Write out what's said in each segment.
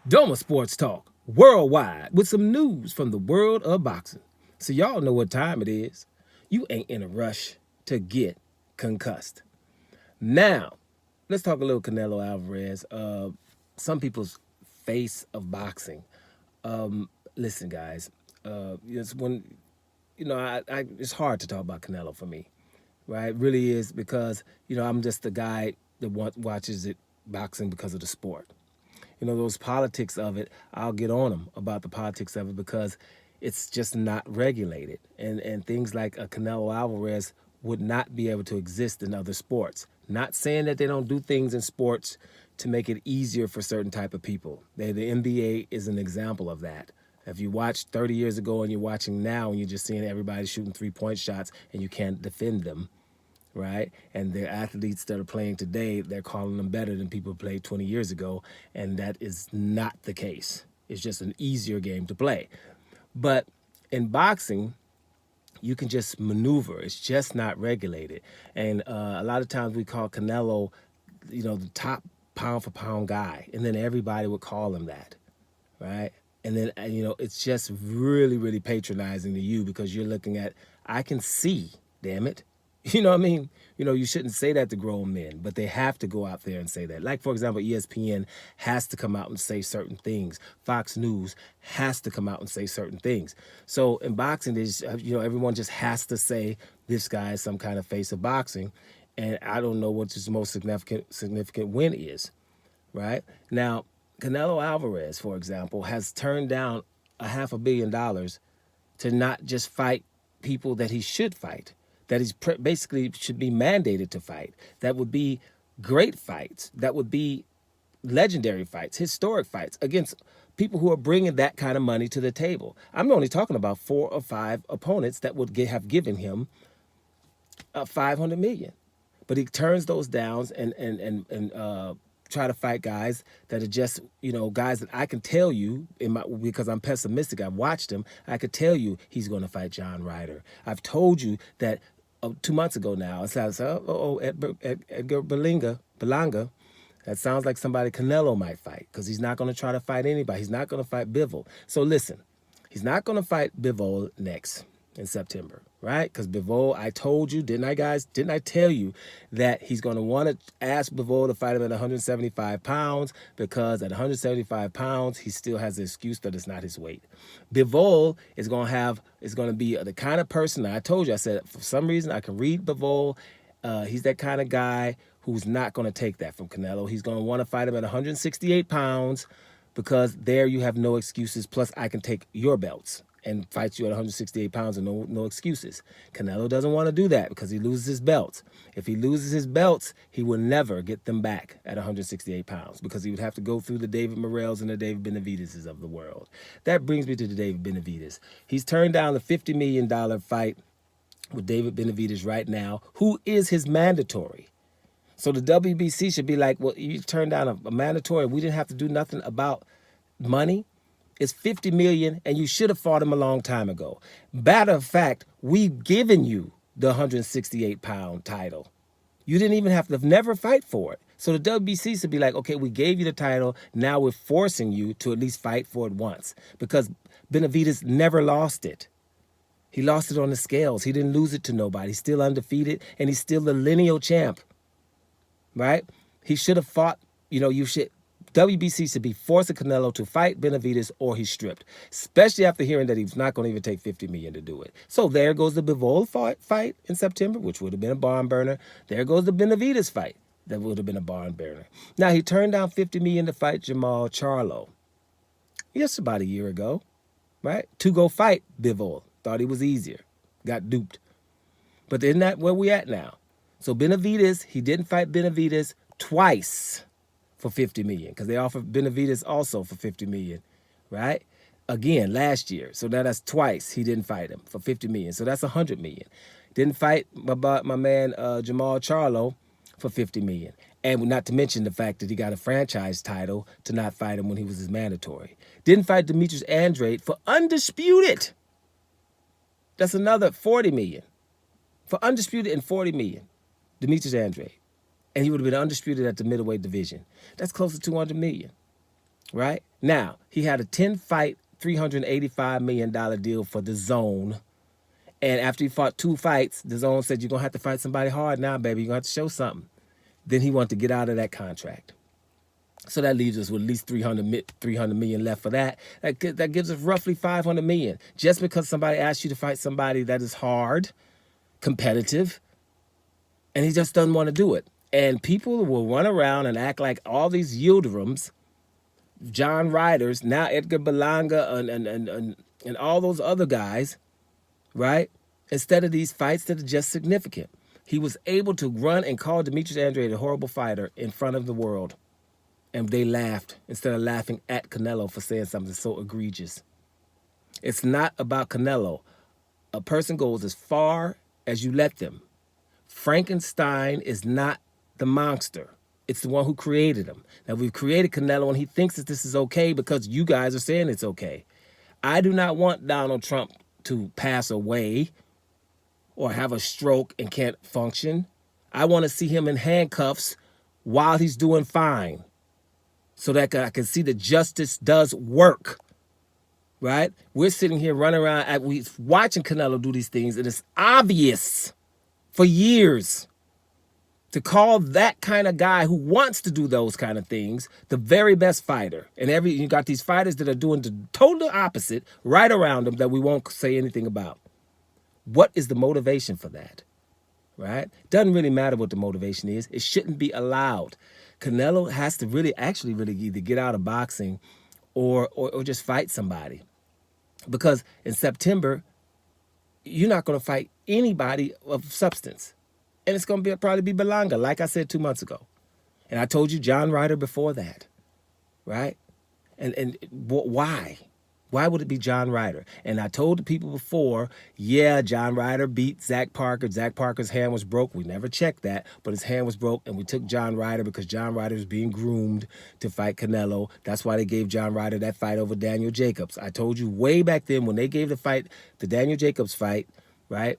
Doma Sports Talk, worldwide, with some news from the world of boxing. So y'all know what time it is. You ain't in a rush to get concussed. Now, let's talk a little Canelo Alvarez. Some people's face of boxing. Listen, guys, it's when it's hard to talk about Canelo for me, right? It really is because I'm just the guy that watches it boxing because of the sport. Those politics of it, I'll get on them about the politics of it because it's just not regulated. And things like a Canelo Alvarez would not be able to exist in other sports. Not saying that they don't do things in sports to make it easier for certain type of people. The NBA is an example of that. If you watched 30 years ago and you're watching now and you're just seeing everybody shooting three-point shots and you can't defend them, right? And the athletes that are playing today, they're calling them better than people played 20 years ago, and that is not the case. It's just an easier game to play. But in boxing, you can just maneuver. It's just not regulated. And a lot of times we call Canelo, the top pound for pound guy, and then everybody would call him that, right? And then, it's just really, really patronizing to you because you're looking at, I can see, damn it. You know what I mean? You shouldn't say that to grown men, but they have to go out there and say that. Like, for example, ESPN has to come out and say certain things. Fox News has to come out and say certain things. So in boxing, there's, everyone just has to say this guy is some kind of face of boxing. And I don't know what his most significant win is, right? Now, Canelo Alvarez, for example, has turned down $500 million to not just fight people that he should fight, that he's basically should be mandated to fight. That would be great fights. That would be legendary fights, historic fights against people who are bringing that kind of money to the table. I'm only talking about 4 or 5 opponents that would have given him $500 million, but he turns those down and try to fight guys that are just, guys that I can tell you, because I'm pessimistic, I've watched him, I could tell you he's going to fight John Ryder. I've told you that 2 months ago now, it says, Edgar Berlanga, that sounds like somebody Canelo might fight because he's not going to try to fight anybody. He's not going to fight Bivol. So listen, he's not going to fight Bivol next in September, right? Because Bivol, I told you, didn't I, guys? Didn't I tell you that he's going to want to ask Bivol to fight him at 175 pounds because at 175 pounds, he still has the excuse that it's not his weight. Bivol is going to be the kind of person that I told you, I said, for some reason, I can read Bivol. He's that kind of guy who's not going to take that from Canelo. He's going to want to fight him at 168 pounds because there you have no excuses. Plus, I can take your belts and fight you at 168 pounds and no excuses. Canelo doesn't want to do that because he loses his belts. If he loses his belts, he will never get them back at 168 pounds because he would have to go through the David Morrells and the David Benavidez's of the world. That brings me to the David Benavidez. He's turned down the $50 million fight with David Benavidez right now, who is his mandatory. So the WBC should be like, well, you turned down a mandatory. We didn't have to do nothing about money. It's $50 million, and you should have fought him a long time ago. Matter of fact, we've given you the 168-pound title. You didn't even have to never fight for it. So the WBC should be like, okay, we gave you the title. Now we're forcing you to at least fight for it once because Benavidez never lost it. He lost it on the scales. He didn't lose it to nobody. He's still undefeated, and he's still the lineal champ, right? He should have fought, WBC should be forcing Canelo to fight Benavidez or he's stripped, especially after hearing that he's not going to even take $50 million to do it. So there goes the Bivol fight in September, which would have been a barn burner. There goes the Benavidez fight. That would have been a barn burner. Now, he turned down $50 million to fight Jermall Charlo. Just about a year ago, right? To go fight Bivol. Thought he was easier. Got duped. But isn't that where we at now? So Benavidez, he didn't fight Benavidez twice for $50 million because they offered Benavidez also for $50 million, right? Again, last year. So now that's twice he didn't fight him for $50 million. So that's $100 million. Didn't fight my man Jermall Charlo for $50 million. And not to mention the fact that he got a franchise title to not fight him when he was his mandatory. Didn't fight Demetrius Andrade for undisputed. That's another $40 million. For undisputed and $40 million. Demetrius Andrade. And he would have been undisputed at the middleweight division. That's close to $200 million. right? Now, he had a 10-fight, $385 million deal for the Zone. And after he fought 2 fights, the Zone said, you're going to have to fight somebody hard now, baby. You're going to have to show something. Then he wanted to get out of that contract. So that leaves us with at least 300 million left for that. That gives us roughly 500 million. Just because somebody asks you to fight somebody that is hard, competitive, and he just doesn't want to do it. And people will run around and act like all these Yildirams, John Ryders, now Edgar Berlanga, and all those other guys, right? Instead of these fights that are just significant. He was able to run and call Demetrius Andrade a horrible fighter in front of the world. And they laughed instead of laughing at Canelo for saying something so egregious. It's not about Canelo. A person goes as far as you let them. Frankenstein is not the monster. It's the one who created him. Now, we've created Canelo, and he thinks that this is okay because you guys are saying it's okay. I do not want Donald Trump to pass away or have a stroke and can't function. I want to see him in handcuffs while he's doing fine, so that I can see that justice does work, right? We're sitting here running around, we watching Canelo do these things, and it's obvious for years to call that kind of guy who wants to do those kind of things the very best fighter. And you got these fighters that are doing the total opposite right around them that we won't say anything about. What is the motivation for that, right? Doesn't really matter what the motivation is. It shouldn't be allowed. Canelo has to really either get out of boxing or just fight somebody. Because in September, you're not going to fight anybody of substance. And it's going to probably be Berlanga, like I said 2 months ago. And I told you John Ryder before that, right? And why? Why would it be John Ryder? And I told the people before, yeah, John Ryder beat Zach Parker. Zach Parker's hand was broke. We never checked that, but his hand was broke, and we took John Ryder because John Ryder was being groomed to fight Canelo. That's why they gave John Ryder that fight over Daniel Jacobs. I told you way back then when they gave the fight, the Daniel Jacobs fight, right,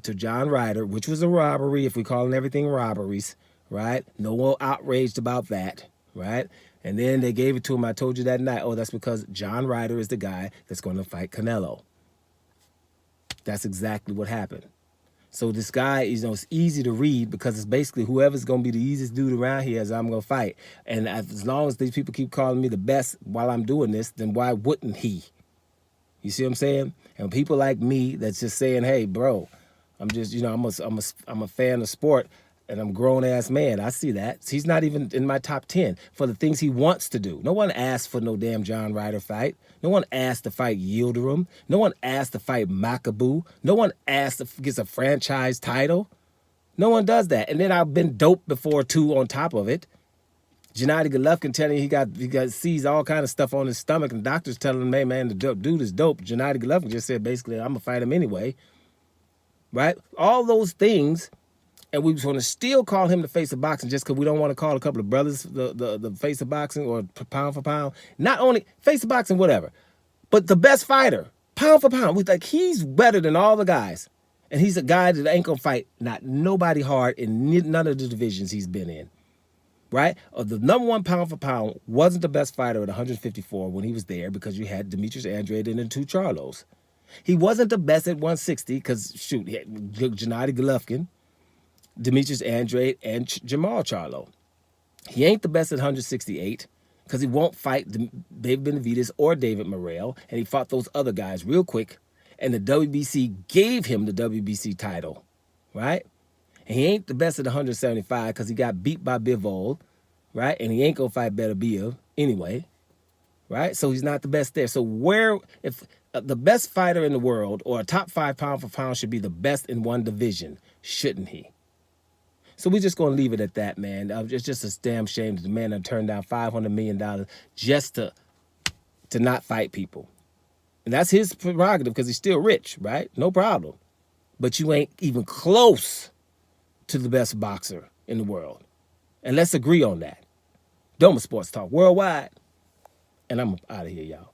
to John Ryder, which was a robbery, if we're calling everything robberies, right? No one outraged about that, right? And then they gave it to him. I told you that night, oh, that's because John Ryder is the guy that's going to fight Canelo. That's exactly what happened. So this guy, it's easy to read because it's basically whoever's going to be the easiest dude around here as I'm going to fight. And as long as these people keep calling me the best while I'm doing this, then why wouldn't he? You see what I'm saying? And people like me that's just saying, hey, bro, I'm just, I'm a fan of sport. And I'm a grown-ass man. I see that. He's not even in my top 10 for the things he wants to do. No one asked for no damn John Ryder fight. No one asked to fight Yildirim. No one asked to fight Makabu. No one asked to get a franchise title. No one does that. And then I've been dope before, too, on top of it. Gennady Golovkin telling you he got sees all kind of stuff on his stomach, and doctors telling him, hey, man, the dude is dope. Gennady Golovkin just said, basically, I'm going to fight him anyway. Right? All those things. And we was going to still call him the face of boxing just because we don't want to call a couple of brothers the face of boxing or pound for pound. Not only face of boxing, whatever, but the best fighter, pound for pound. We think he's better than all the guys. And he's a guy that ain't going to fight not nobody hard in none of the divisions he's been in, right? The number one pound for pound wasn't the best fighter at 154 when he was there because you had Demetrius Andrade and then 2 Charlos. He wasn't the best at 160 because, shoot, he had Gennady Golovkin, Demetrius Andrade, and Jermall Charlo. He ain't the best at 168 because he won't fight David Benavidez or David Morrell, and he fought those other guys real quick, and the WBC gave him the WBC title, right? And he ain't the best at 175 because he got beat by Bivol, right? And he ain't going to fight Benavidez anyway, right? So he's not the best there. So if the best fighter in the world or a top 5 pound for pound should be the best in one division, shouldn't he? So we're just going to leave it at that, man. It's just a damn shame that the man turned down $500 million just to not fight people. And that's his prerogative because he's still rich, right? No problem. But you ain't even close to the best boxer in the world. And let's agree on that. Doma Sports Talk Worldwide. And I'm out of here, y'all.